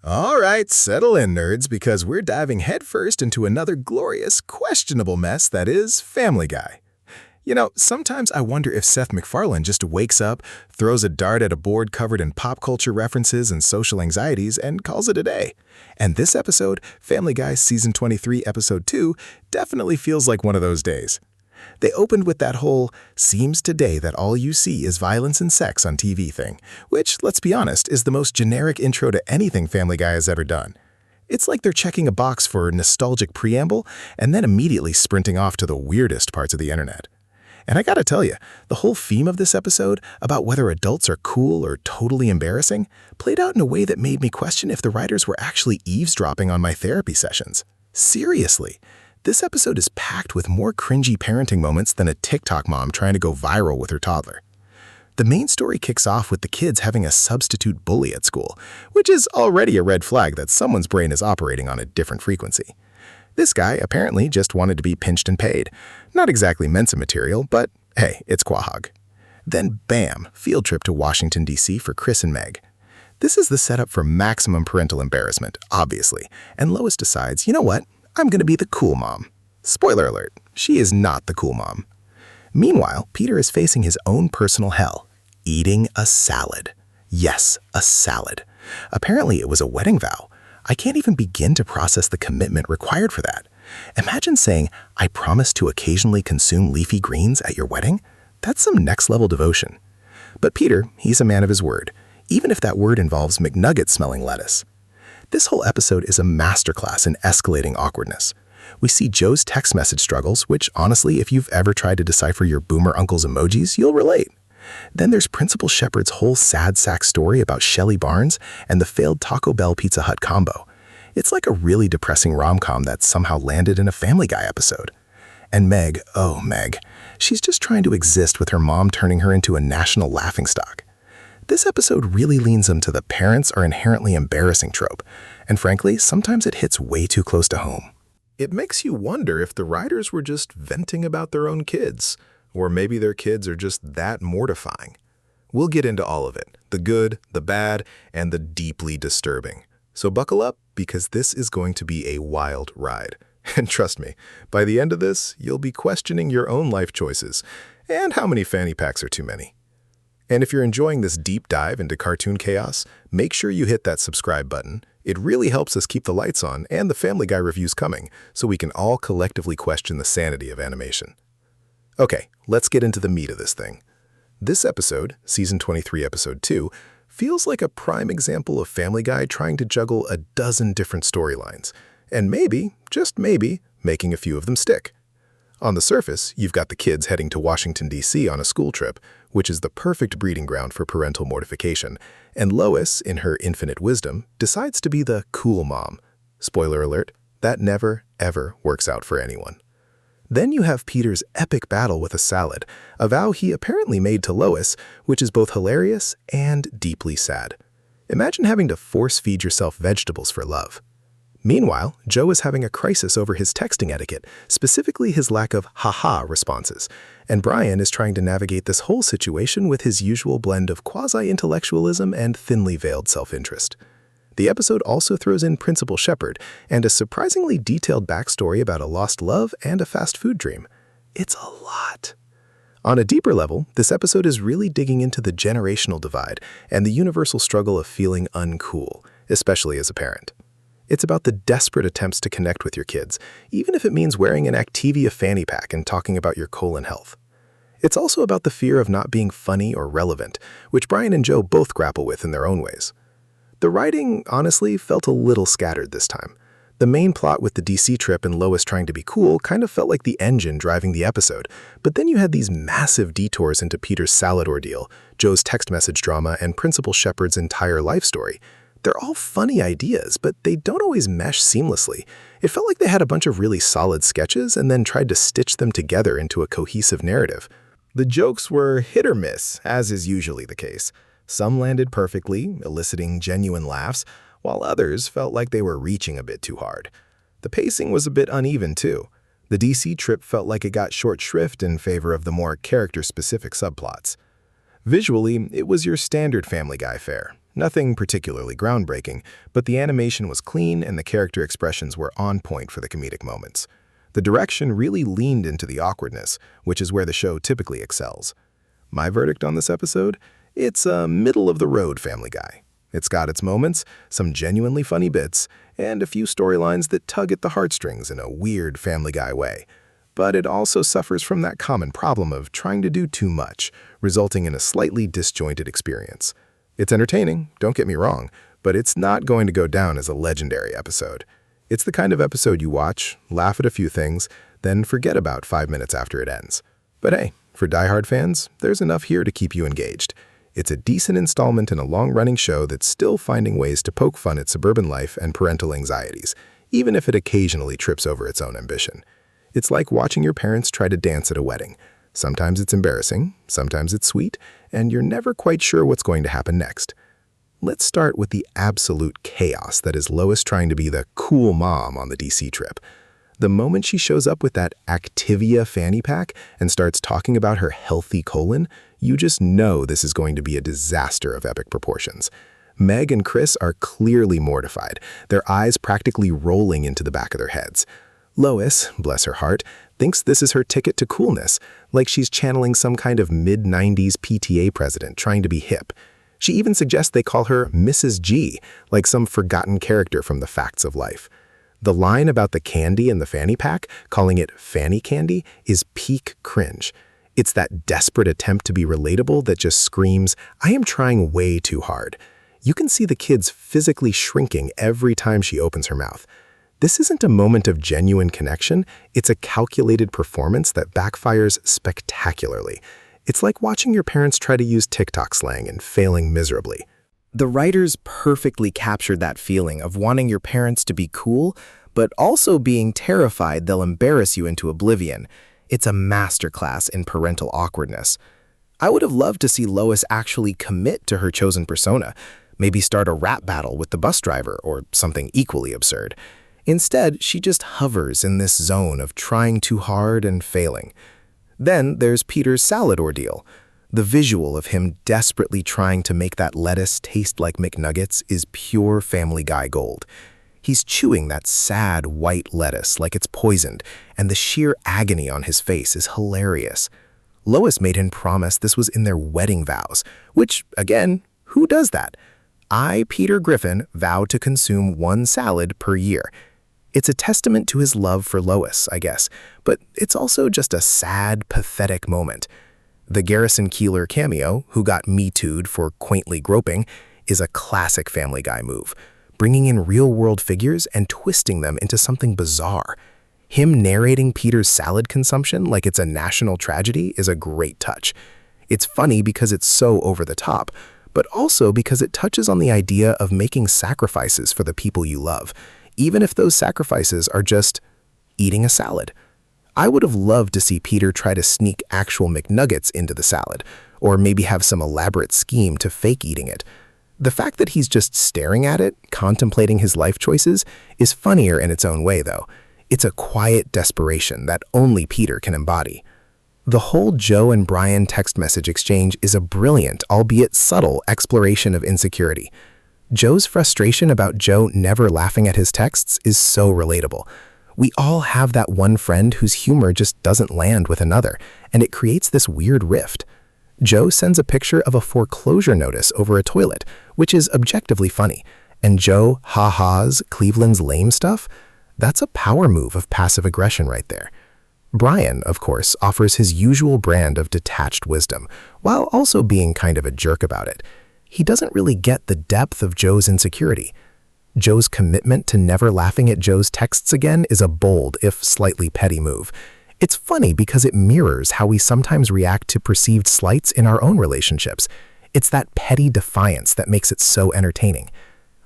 All right, settle in, nerds, because we're diving headfirst into another glorious, questionable mess that is Family Guy. Sometimes I wonder if Seth MacFarlane just wakes up, throws a dart at a board covered in pop culture references and social anxieties, and calls it a day. And this episode, Family Guy Season 23, Episode 2, definitely feels like one of those days. They opened with that whole "seems today that all you see is violence and sex on TV" thing, which, let's be honest, is the most generic intro to anything Family Guy has ever done. It's like they're checking a box for nostalgic preamble and then immediately sprinting off to the weirdest parts of the internet. And I gotta tell you, the whole theme of this episode, about whether adults are cool or totally embarrassing, played out in a way that made me question if the writers were actually eavesdropping on my therapy sessions. Seriously. This episode is packed with more cringy parenting moments than a TikTok mom trying to go viral with her toddler. The main story kicks off with the kids having a substitute bully at school, which is already a red flag that someone's brain is operating on a different frequency. This guy apparently just wanted to be pinched and paid. Not exactly Mensa material, but hey, it's Quahog. Then bam, field trip to Washington, D.C. for Chris and Meg. This is the setup for maximum parental embarrassment, obviously, and Lois decides, you know what? I'm going to be the cool mom. Spoiler alert, she is not the cool mom. Meanwhile, Peter is facing his own personal hell, eating a salad. Yes, a salad. Apparently it was a wedding vow. I can't even begin to process the commitment required for that. Imagine saying, I promise to occasionally consume leafy greens at your wedding. That's some next-level devotion. But Peter, he's a man of his word, even if that word involves McNugget-smelling lettuce. This whole episode is a masterclass in escalating awkwardness. We see Joe's text message struggles, which honestly, if you've ever tried to decipher your boomer uncle's emojis, you'll relate. Then there's Principal Shepard's whole sad sack story about Shelly Barnes and the failed Taco Bell Pizza Hut combo. It's like a really depressing rom-com that somehow landed in a Family Guy episode. And Meg, oh Meg, she's just trying to exist with her mom turning her into a national laughingstock. This episode really leans into the parents are inherently embarrassing trope, and frankly, sometimes it hits way too close to home. It makes you wonder if the writers were just venting about their own kids, or maybe their kids are just that mortifying. We'll get into all of it, the good, the bad, and the deeply disturbing. So buckle up, because this is going to be a wild ride. And trust me, by the end of this, you'll be questioning your own life choices, and how many fanny packs are too many. And if you're enjoying this deep dive into cartoon chaos, make sure you hit that subscribe button. It really helps us keep the lights on and the Family Guy reviews coming, so we can all collectively question the sanity of animation. Okay, let's get into the meat of this thing. This episode, Season 23, Episode 2, feels like a prime example of Family Guy trying to juggle a dozen different storylines, and maybe, just maybe, making a few of them stick. On the surface, you've got the kids heading to Washington, D.C. on a school trip, which is the perfect breeding ground for parental mortification, and Lois, in her infinite wisdom, decides to be the cool mom. Spoiler alert, that never, ever works out for anyone. Then you have Peter's epic battle with a salad, a vow he apparently made to Lois, which is both hilarious and deeply sad. Imagine having to force-feed yourself vegetables for love. Meanwhile, Joe is having a crisis over his texting etiquette, specifically his lack of "haha" responses, and Brian is trying to navigate this whole situation with his usual blend of quasi-intellectualism and thinly veiled self-interest. The episode also throws in Principal Shepard and a surprisingly detailed backstory about a lost love and a fast food dream. It's a lot. On a deeper level, this episode is really digging into the generational divide and the universal struggle of feeling uncool, especially as a parent. It's about the desperate attempts to connect with your kids, even if it means wearing an Activia fanny pack and talking about your colon health. It's also about the fear of not being funny or relevant, which Brian and Joe both grapple with in their own ways. The writing, honestly, felt a little scattered this time. The main plot with the DC trip and Lois trying to be cool kind of felt like the engine driving the episode, but then you had these massive detours into Peter's salad ordeal, Joe's text message drama, and Principal Shepard's entire life story. They're all funny ideas, but they don't always mesh seamlessly. It felt like they had a bunch of really solid sketches and then tried to stitch them together into a cohesive narrative. The jokes were hit or miss, as is usually the case. Some landed perfectly, eliciting genuine laughs, while others felt like they were reaching a bit too hard. The pacing was a bit uneven, too. The DC trip felt like it got short shrift in favor of the more character-specific subplots. Visually, it was your standard Family Guy fare. Nothing particularly groundbreaking, but the animation was clean and the character expressions were on point for the comedic moments. The direction really leaned into the awkwardness, which is where the show typically excels. My verdict on this episode? It's a middle-of-the-road Family Guy. It's got its moments, some genuinely funny bits, and a few storylines that tug at the heartstrings in a weird Family Guy way. But it also suffers from that common problem of trying to do too much, resulting in a slightly disjointed experience. It's entertaining, don't get me wrong, but it's not going to go down as a legendary episode. It's the kind of episode you watch, laugh at a few things, then forget about 5 minutes after it ends. But hey, for diehard fans, there's enough here to keep you engaged. It's a decent installment in a long-running show that's still finding ways to poke fun at suburban life and parental anxieties, even if it occasionally trips over its own ambition. It's like watching your parents try to dance at a wedding. Sometimes it's embarrassing, sometimes it's sweet, and you're never quite sure what's going to happen next. Let's start with the absolute chaos that is Lois trying to be the cool mom on the DC trip. The moment she shows up with that Activia fanny pack and starts talking about her healthy colon, you just know this is going to be a disaster of epic proportions. Meg and Chris are clearly mortified, their eyes practically rolling into the back of their heads. Lois, bless her heart, thinks this is her ticket to coolness, like she's channeling some kind of mid-90s PTA president trying to be hip. She even suggests they call her Mrs. G, like some forgotten character from the Facts of Life. The line about the candy in the fanny pack, calling it Fanny candy, is peak cringe. It's that desperate attempt to be relatable that just screams, I am trying way too hard. You can see the kids physically shrinking every time she opens her mouth. This isn't a moment of genuine connection, it's a calculated performance that backfires spectacularly. It's like watching your parents try to use TikTok slang and failing miserably. The writers perfectly captured that feeling of wanting your parents to be cool, but also being terrified they'll embarrass you into oblivion. It's a masterclass in parental awkwardness. I would have loved to see Lois actually commit to her chosen persona, maybe start a rap battle with the bus driver or something equally absurd. Instead, she just hovers in this zone of trying too hard and failing. Then there's Peter's salad ordeal. The visual of him desperately trying to make that lettuce taste like McNuggets is pure Family Guy gold. He's chewing that sad white lettuce like it's poisoned, and the sheer agony on his face is hilarious. Lois made him promise this was in their wedding vows, which, again, who does that? I, Peter Griffin, vow to consume 1 salad per year. It's a testament to his love for Lois, I guess, but it's also just a sad, pathetic moment. The Garrison Keillor cameo, who got Me Too'd for quaintly groping, is a classic Family Guy move, bringing in real-world figures and twisting them into something bizarre. Him narrating Peter's salad consumption like it's a national tragedy is a great touch. It's funny because it's so over the top, but also because it touches on the idea of making sacrifices for the people you love, even if those sacrifices are just eating a salad. I would have loved to see Peter try to sneak actual McNuggets into the salad, or maybe have some elaborate scheme to fake eating it. The fact that he's just staring at it, contemplating his life choices, is funnier in its own way, though. It's a quiet desperation that only Peter can embody. The whole Joe and Brian text message exchange is a brilliant, albeit subtle, exploration of insecurity. Joe's frustration about Joe never laughing at his texts is so relatable. We all have that one friend whose humor just doesn't land with another, and it creates this weird rift. Joe sends a picture of a foreclosure notice over a toilet, which is objectively funny, and Joe ha-has Cleveland's lame stuff? That's a power move of passive aggression right there. Brian, of course, offers his usual brand of detached wisdom, while also being kind of a jerk about it. He doesn't really get the depth of Joe's insecurity. Joe's commitment to never laughing at Joe's texts again is a bold, if slightly petty move. It's funny because it mirrors how we sometimes react to perceived slights in our own relationships. It's that petty defiance that makes it so entertaining.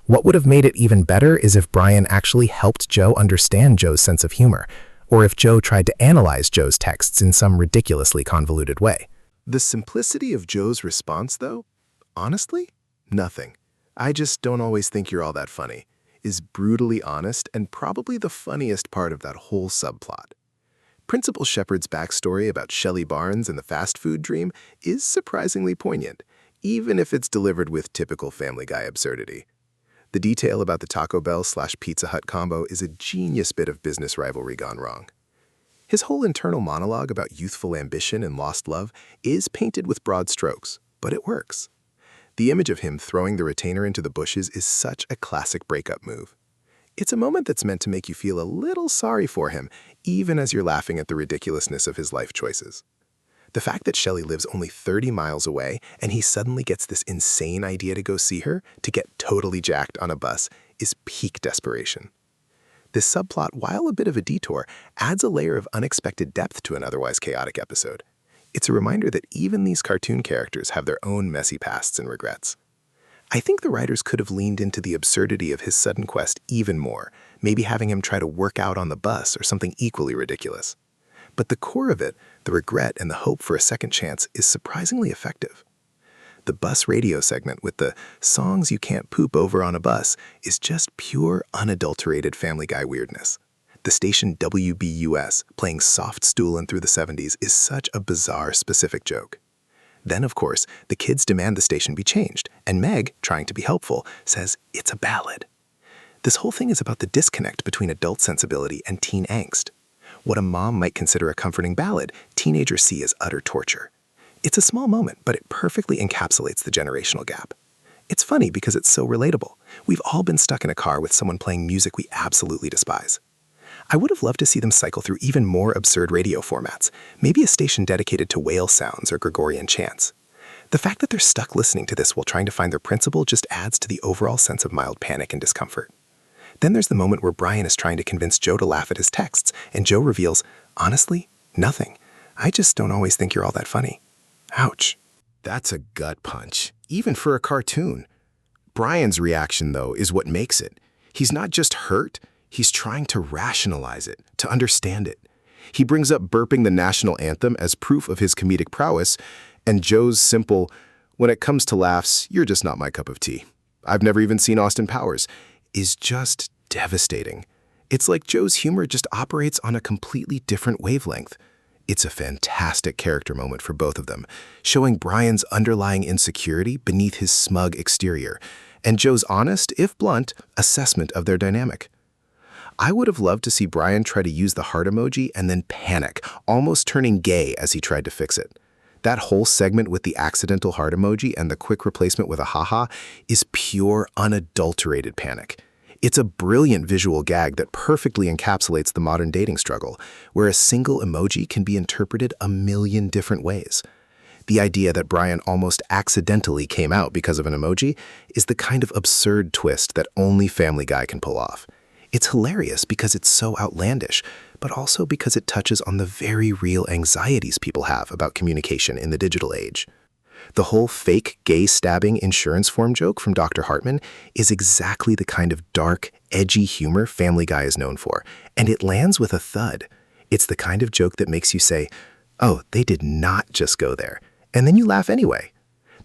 What would have made it even better is if Brian actually helped Joe understand Joe's sense of humor, or if Joe tried to analyze Joe's texts in some ridiculously convoluted way. The simplicity of Joe's response, though, honestly, nothing. I just don't always think you're all that funny, is brutally honest and probably the funniest part of that whole subplot. Principal Shepard's backstory about Shelly Barnes and the fast food dream is surprisingly poignant, even if it's delivered with typical Family Guy absurdity. The detail about the Taco Bell/Pizza Hut combo is a genius bit of business rivalry gone wrong. His whole internal monologue about youthful ambition and lost love is painted with broad strokes, but it works. The image of him throwing the retainer into the bushes is such a classic breakup move. It's a moment that's meant to make you feel a little sorry for him, even as you're laughing at the ridiculousness of his life choices. The fact that Shelly lives only 30 miles away and he suddenly gets this insane idea to go see her, to get totally jacked on a bus, is peak desperation. This subplot, while a bit of a detour, adds a layer of unexpected depth to an otherwise chaotic episode. It's a reminder that even these cartoon characters have their own messy pasts and regrets. I think the writers could have leaned into the absurdity of his sudden quest even more, maybe having him try to work out on the bus or something equally ridiculous. But the core of it, the regret and the hope for a second chance, is surprisingly effective. The bus radio segment with the songs you can't poop over on a bus is just pure, unadulterated Family Guy weirdness. The station WBUS playing Soft Stoolin' through the 70s is such a bizarre, specific joke. Then, of course, the kids demand the station be changed, and Meg, trying to be helpful, says it's a ballad. This whole thing is about the disconnect between adult sensibility and teen angst. What a mom might consider a comforting ballad, teenagers see as utter torture. It's a small moment, but it perfectly encapsulates the generational gap. It's funny because it's so relatable. We've all been stuck in a car with someone playing music we absolutely despise. I would have loved to see them cycle through even more absurd radio formats, maybe a station dedicated to whale sounds or Gregorian chants. The fact that they're stuck listening to this while trying to find their principal just adds to the overall sense of mild panic and discomfort. Then there's the moment where Brian is trying to convince Joe to laugh at his texts, and Joe reveals, honestly, nothing. I just don't always think you're all that funny. Ouch. That's a gut punch, even for a cartoon. Brian's reaction, though, is what makes it. He's not just hurt, he's trying to rationalize it, to understand it. He brings up burping the national anthem as proof of his comedic prowess, and Joe's simple, when it comes to laughs, you're just not my cup of tea. I've never even seen Austin Powers, is just devastating. It's like Joe's humor just operates on a completely different wavelength. It's a fantastic character moment for both of them, showing Brian's underlying insecurity beneath his smug exterior, and Joe's honest, if blunt, assessment of their dynamic. I would have loved to see Brian try to use the heart emoji and then panic, almost turning gay as he tried to fix it. That whole segment with the accidental heart emoji and the quick replacement with a haha is pure, unadulterated panic. It's a brilliant visual gag that perfectly encapsulates the modern dating struggle, where a single emoji can be interpreted a million different ways. The idea that Brian almost accidentally came out because of an emoji is the kind of absurd twist that only Family Guy can pull off. It's hilarious because it's so outlandish, but also because it touches on the very real anxieties people have about communication in the digital age. The whole fake gay stabbing insurance form joke from Dr. Hartman is exactly the kind of dark, edgy humor Family Guy is known for, and it lands with a thud. It's the kind of joke that makes you say, oh, they did not just go there, and then you laugh anyway.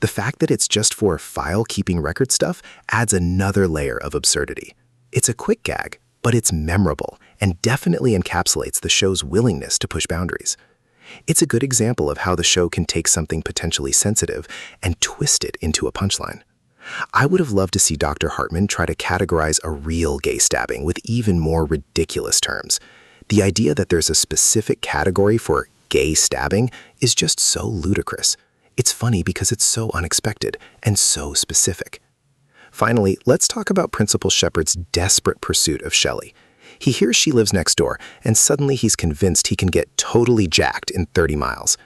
The fact that it's just for file-keeping record stuff adds another layer of absurdity. It's a quick gag, but it's memorable and definitely encapsulates the show's willingness to push boundaries. It's a good example of how the show can take something potentially sensitive and twist it into a punchline. I would have loved to see Dr. Hartman try to categorize a real gay stabbing with even more ridiculous terms. The idea that there's a specific category for gay stabbing is just so ludicrous. It's funny because it's so unexpected and so specific. Finally, let's talk about Principal Shepard's desperate pursuit of Shelly. He hears she lives next door, and suddenly he's convinced he can get totally jacked in 30 miles.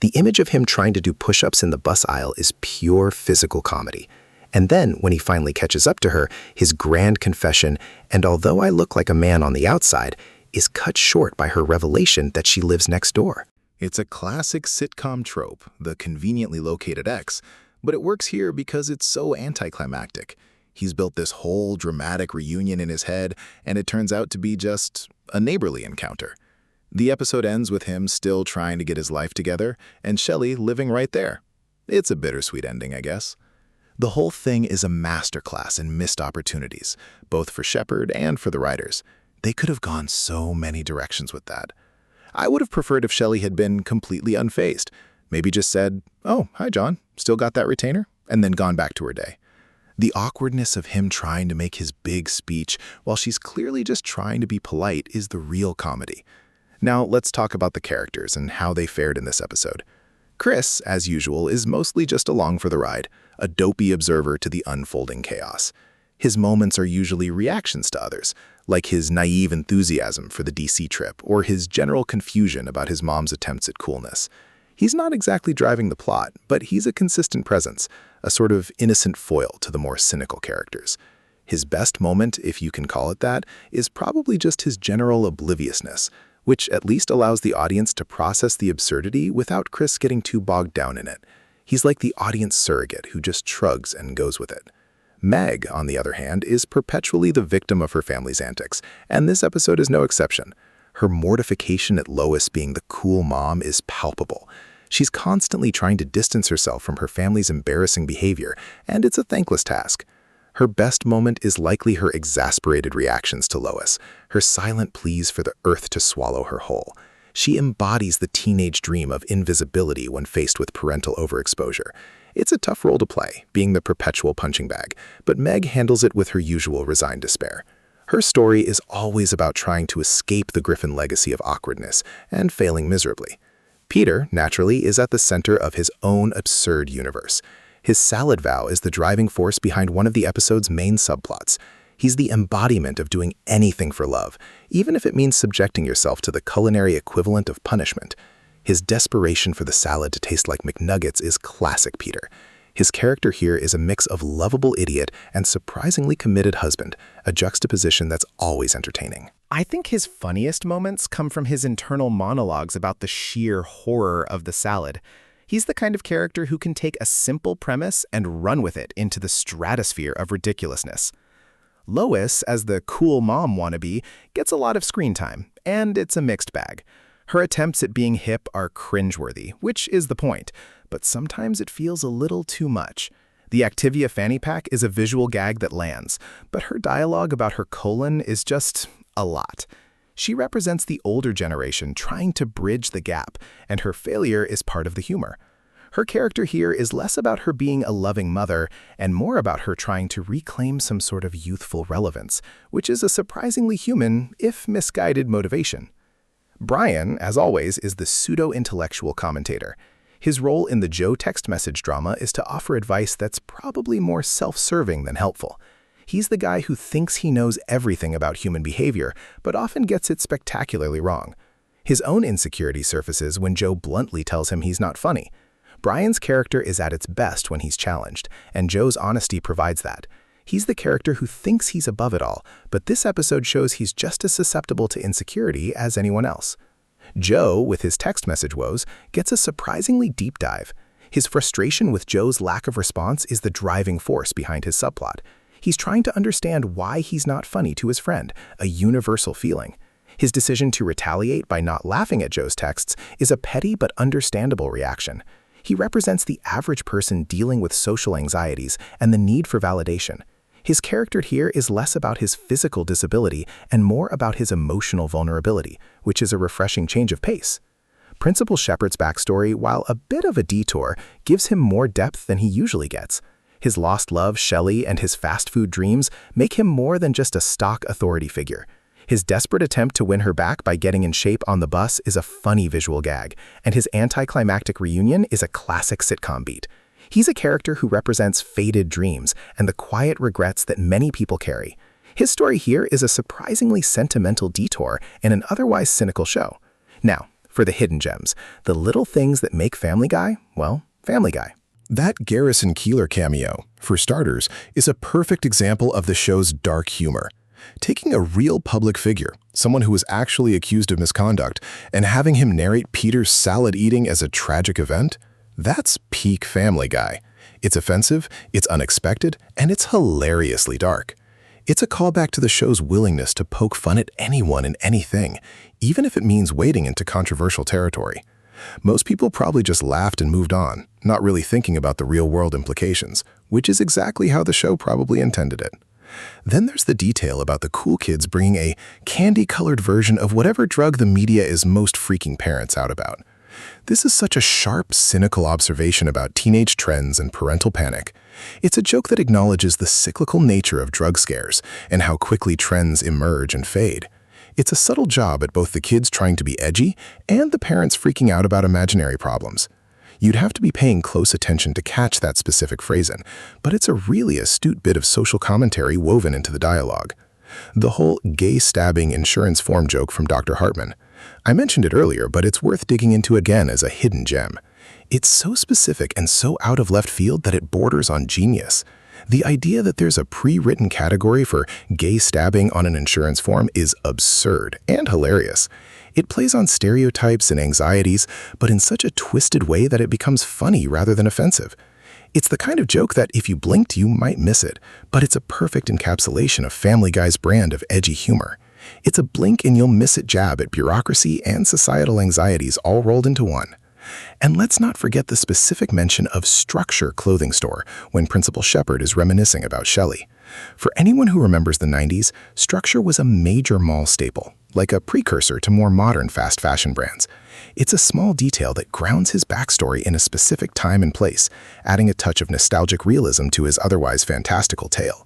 The image of him trying to do push-ups in the bus aisle is pure physical comedy. And then, when he finally catches up to her, his grand confession, and although I look like a man on the outside, is cut short by her revelation that she lives next door. It's a classic sitcom trope, the conveniently located ex, but it works here because it's so anticlimactic. He's built this whole dramatic reunion in his head, and it turns out to be just a neighborly encounter. The episode ends with him still trying to get his life together, and Shelly living right there. It's a bittersweet ending, I guess. The whole thing is a masterclass in missed opportunities, both for Shepard and for the writers. They could have gone so many directions with that. I would have preferred if Shelly had been completely unfazed. Maybe just said, "Oh, hi John, still got that retainer?" and then gone back to her day. The awkwardness of him trying to make his big speech while she's clearly just trying to be polite is the real comedy. Now, let's talk about the characters and how they fared in this episode. Chris, as usual, is mostly just along for the ride, a dopey observer to the unfolding chaos. His moments are usually reactions to others, like his naive enthusiasm for the DC trip or his general confusion about his mom's attempts at coolness. He's not exactly driving the plot, but he's a consistent presence, a sort of innocent foil to the more cynical characters. His best moment, if you can call it that, is probably just his general obliviousness, which at least allows the audience to process the absurdity without Chris getting too bogged down in it. He's like the audience surrogate who just shrugs and goes with it. Meg, on the other hand, is perpetually the victim of her family's antics, and this episode is no exception. Her mortification at Lois being the cool mom is palpable. She's constantly trying to distance herself from her family's embarrassing behavior, and it's a thankless task. Her best moment is likely her exasperated reactions to Lois, her silent pleas for the earth to swallow her whole. She embodies the teenage dream of invisibility when faced with parental overexposure. It's a tough role to play, being the perpetual punching bag, but Meg handles it with her usual resigned despair. Her story is always about trying to escape the Griffin legacy of awkwardness and failing miserably. Peter, naturally, is at the center of his own absurd universe. His salad vow is the driving force behind one of the episode's main subplots. He's the embodiment of doing anything for love, even if it means subjecting yourself to the culinary equivalent of punishment. His desperation for the salad to taste like McNuggets is classic Peter. His character here is a mix of lovable idiot and surprisingly committed husband, a juxtaposition that's always entertaining. I think his funniest moments come from his internal monologues about the sheer horror of the salad. He's the kind of character who can take a simple premise and run with it into the stratosphere of ridiculousness. Lois, as the cool mom wannabe, gets a lot of screen time, and it's a mixed bag. Her attempts at being hip are cringeworthy, which is the point, but sometimes it feels a little too much. The Activia fanny pack is a visual gag that lands, but her dialogue about her colon is just a lot. She represents the older generation trying to bridge the gap, and her failure is part of the humor. Her character here is less about her being a loving mother and more about her trying to reclaim some sort of youthful relevance, which is a surprisingly human, if misguided, motivation. Brian, as always, is the pseudo-intellectual commentator. His role in the Joe text message drama is to offer advice that's probably more self-serving than helpful. He's the guy who thinks he knows everything about human behavior, but often gets it spectacularly wrong. His own insecurity surfaces when Joe bluntly tells him he's not funny. Brian's character is at its best when he's challenged, and Joe's honesty provides that. He's the character who thinks he's above it all, but this episode shows he's just as susceptible to insecurity as anyone else. Joe, with his text message woes, gets a surprisingly deep dive. His frustration with Joe's lack of response is the driving force behind his subplot. He's trying to understand why he's not funny to his friend, a universal feeling. His decision to retaliate by not laughing at Joe's texts is a petty but understandable reaction. He represents the average person dealing with social anxieties and the need for validation. His character here is less about his physical disability and more about his emotional vulnerability, which is a refreshing change of pace. Principal Shepard's backstory, while a bit of a detour, gives him more depth than he usually gets. His lost love, Shelly, and his fast food dreams make him more than just a stock authority figure. His desperate attempt to win her back by getting in shape on the bus is a funny visual gag, and his anticlimactic reunion is a classic sitcom beat. He's a character who represents faded dreams and the quiet regrets that many people carry. His story here is a surprisingly sentimental detour in an otherwise cynical show. Now, for the hidden gems, the little things that make Family Guy, well, Family Guy. That Garrison Keillor cameo, for starters, is a perfect example of the show's dark humor. Taking a real public figure, someone who was actually accused of misconduct, and having him narrate Peter's salad eating as a tragic event, that's peak Family Guy. It's offensive, it's unexpected, and it's hilariously dark. It's a callback to the show's willingness to poke fun at anyone and anything, even if it means wading into controversial territory. Most people probably just laughed and moved on, not really thinking about the real-world implications, which is exactly how the show probably intended it. Then there's the detail about the cool kids bringing a candy-colored version of whatever drug the media is most freaking parents out about. This is such a sharp, cynical observation about teenage trends and parental panic. It's a joke that acknowledges the cyclical nature of drug scares and how quickly trends emerge and fade. It's a subtle job at both the kids trying to be edgy and the parents freaking out about imaginary problems. You'd have to be paying close attention to catch that specific phrasing, but it's a really astute bit of social commentary woven into the dialogue. The whole gay stabbing insurance form joke from Dr. Hartman. I mentioned it earlier, but it's worth digging into again as a hidden gem. It's so specific and so out of left field that it borders on genius. The idea that there's a pre-written category for gay stabbing on an insurance form is absurd and hilarious. It plays on stereotypes and anxieties, but in such a twisted way that it becomes funny rather than offensive. It's the kind of joke that if you blinked, you might miss it, but it's a perfect encapsulation of Family Guy's brand of edgy humor. It's a blink and you'll miss it jab at bureaucracy and societal anxieties all rolled into one. And let's not forget the specific mention of Structure clothing store when Principal Shepard is reminiscing about Shelly. For anyone who remembers the 90s, Structure was a major mall staple, like a precursor to more modern fast fashion brands. It's a small detail that grounds his backstory in a specific time and place, adding a touch of nostalgic realism to his otherwise fantastical tale.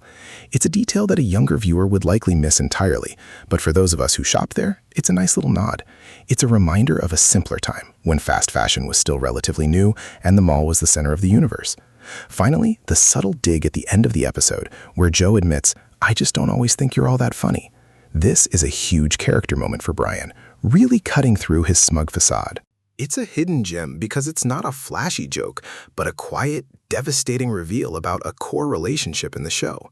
It's a detail that a younger viewer would likely miss entirely, but for those of us who shop there, it's a nice little nod. It's a reminder of a simpler time, when fast fashion was still relatively new and the mall was the center of the universe. Finally, the subtle dig at the end of the episode, where Joe admits, "I just don't always think you're all that funny." This is a huge character moment for Brian, really cutting through his smug facade. It's a hidden gem because it's not a flashy joke, but a quiet, devastating reveal about a core relationship in the show.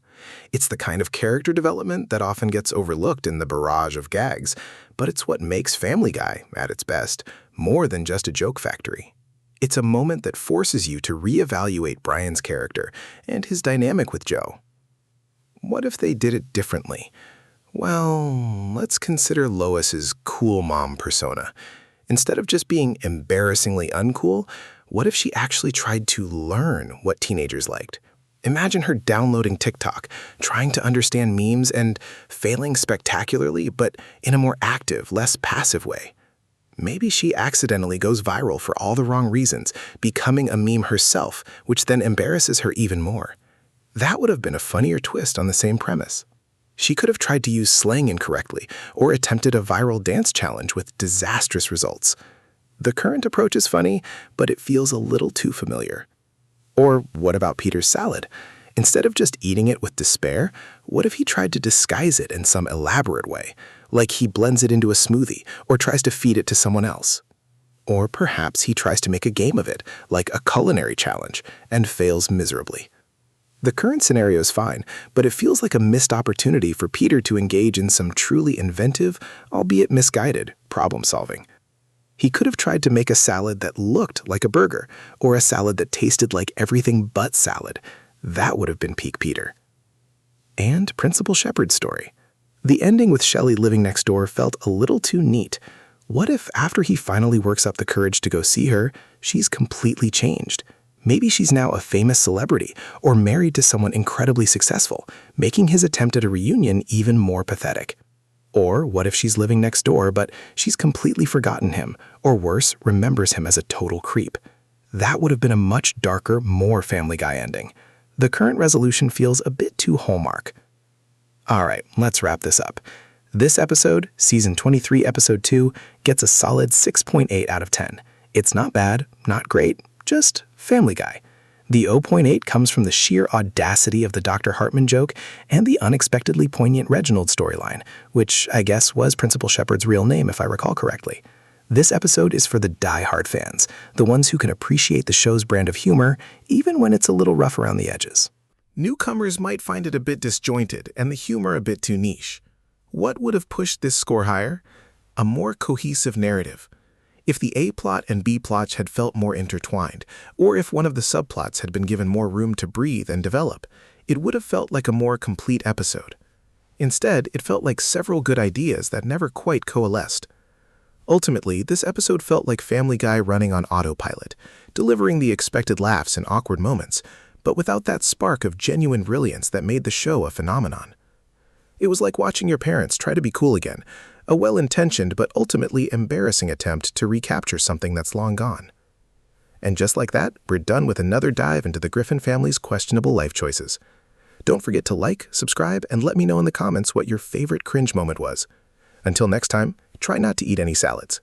It's the kind of character development that often gets overlooked in the barrage of gags, but it's what makes Family Guy, at its best, more than just a joke factory. It's a moment that forces you to reevaluate Brian's character and his dynamic with Joe. What if they did it differently? Well, let's consider Lois's cool mom persona. Instead of just being embarrassingly uncool, what if she actually tried to learn what teenagers liked? Imagine her downloading TikTok, trying to understand memes and failing spectacularly, but in a more active, less passive way. Maybe she accidentally goes viral for all the wrong reasons, becoming a meme herself, which then embarrasses her even more. That would have been a funnier twist on the same premise. She could have tried to use slang incorrectly or attempted a viral dance challenge with disastrous results. The current approach is funny, but it feels a little too familiar. Or what about Peter's salad? Instead of just eating it with despair, what if he tried to disguise it in some elaborate way, like he blends it into a smoothie or tries to feed it to someone else? Or perhaps he tries to make a game of it, like a culinary challenge, and fails miserably. The current scenario is fine, but it feels like a missed opportunity for Peter to engage in some truly inventive, albeit misguided, problem solving. He could have tried to make a salad that looked like a burger, or a salad that tasted like everything but salad. That would have been peak Peter. And Principal Shepard's story. The ending with Shelly living next door felt a little too neat. What if after he finally works up the courage to go see her, she's completely changed? Maybe she's now a famous celebrity or married to someone incredibly successful, making his attempt at a reunion even more pathetic. Or what if she's living next door, but she's completely forgotten him, or worse, remembers him as a total creep? That would have been a much darker, more Family Guy ending. The current resolution feels a bit too Hallmark. All right, let's wrap this up. This episode, Season 23, Episode 2, gets a solid 6.8 out of 10. It's not bad, not great, just Family Guy. The 0.8 comes from the sheer audacity of the Dr. Hartman joke and the unexpectedly poignant Reginald storyline, which I guess was Principal Shepard's real name if I recall correctly. This episode is for the die-hard fans, the ones who can appreciate the show's brand of humor, even when it's a little rough around the edges. Newcomers might find it a bit disjointed and the humor a bit too niche. What would have pushed this score higher? A more cohesive narrative. If the A plot and B plots had felt more intertwined, or if one of the subplots had been given more room to breathe and develop, it would have felt like a more complete episode. Instead, it felt like several good ideas that never quite coalesced. Ultimately, this episode felt like Family Guy running on autopilot, delivering the expected laughs and awkward moments, but without that spark of genuine brilliance that made the show a phenomenon. It was like watching your parents try to be cool again, a well-intentioned but ultimately embarrassing attempt to recapture something that's long gone. And just like that, we're done with another dive into the Griffin family's questionable life choices. Don't forget to like, subscribe, and let me know in the comments what your favorite cringe moment was. Until next time, try not to eat any salads.